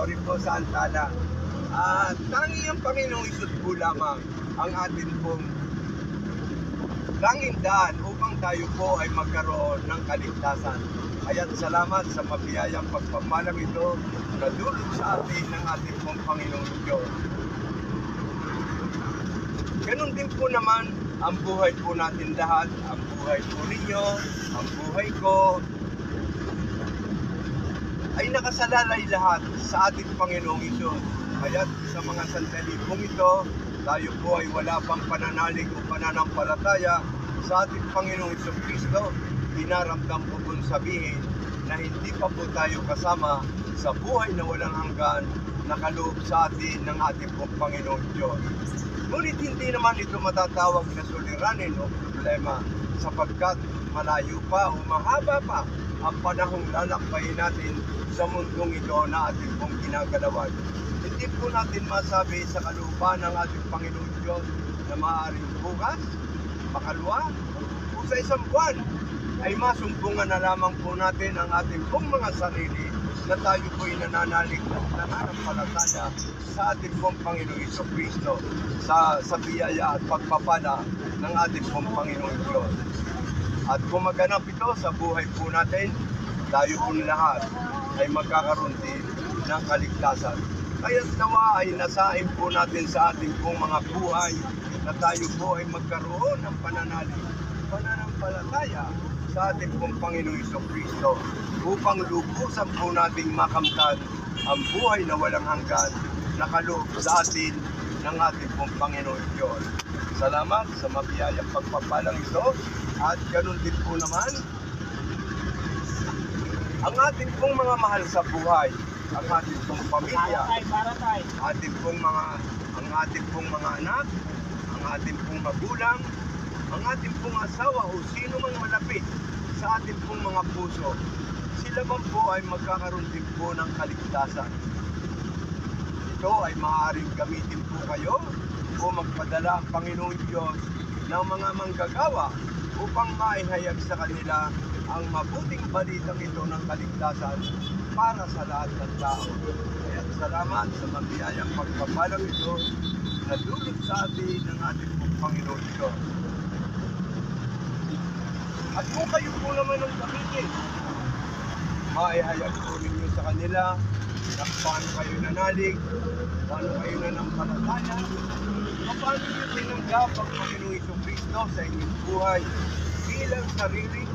sorry po sa antala. Tanging ang Panginoong Isus po lamang ang atin pong tanging daan upang tayo po ay magkaroon ng kaligtasan. Kaya't salamat sa mabiyayang pagpapalang ito na dulot sa atin ng ating pong Panginoong Diyos. Ganun din po naman ang buhay po natin lahat, ang buhay po ninyo, ang buhay ko, ay nakasalalay lahat sa ating Panginoong Isus. Kaya't sa mga sandali pong ito, tayo po ay wala pang pananalig o pananampalataya sa ating Panginoong Isus Kristo. Dinaramdam ko pong sabihin na hindi pa po tayo kasama sa buhay na walang hanggan na kaloob sa atin ng ating pong Panginoong Diyos. Ngunit hindi naman ito matatawag na suliranin o problema sapagkat malayo pa o mahaba pa ang panahong lalakbayin natin sa mundong ito na ating pong ginagalawan. Hindi po natin masabi sa kalooban ng ating Panginoong Diyos na maaaring bukas, makalwa, o sa isang buwan ay masumbungan na lamang po natin ang ating pong mga sarili na tayo po'y nananalig at nananampalataya sa ating pong Panginoong Jesucristo sa biyaya at pagpapala ng ating pong Panginoong Diyos. At kung maganap ito sa buhay po natin, tayo pong lahat ay magkakaroon din ng kaligtasan. Kaya't nawa ay nasain po natin sa ating pong mga buhay na tayo po ay magkaroon ng pananampalataya sa ating pong Panginoong Jesucristo upang lubusan po nating makamtan ang buhay na walang hanggan na kaloob sa atin ng ating pong Panginoong Diyos. Salamat sa mabiyayang pagpapalang ito at ganun din po naman ang ating pong mga mahal sa buhay, ang ating pong pamilya, ang ating pong mga anak, ang ating pong magulang, ang ating pong asawa o sino mang malapit sa ating pong mga puso, sila man po ay magkakaroon din po ng kaligtasan. Ito ay maaaring gamitin po kayo o magpadala ang Panginoong Diyos ng mga manggagawa upang maihayag sa kanila ang mabuting balitang ito ng kaligtasan para sa lahat ng tao. Kaya salamat sa mabiyayang pagpapalang ito na dulot sa atin ng ating Panginoon Diyos. At kung kayo po naman ang gamitin, maihayag po ninyo sa kanila na paano kayo nanalig, paano kayo nanampalataya, paano nyo tinanggap ang Panginoong Jesucristo sa inyong buhay bilang sarili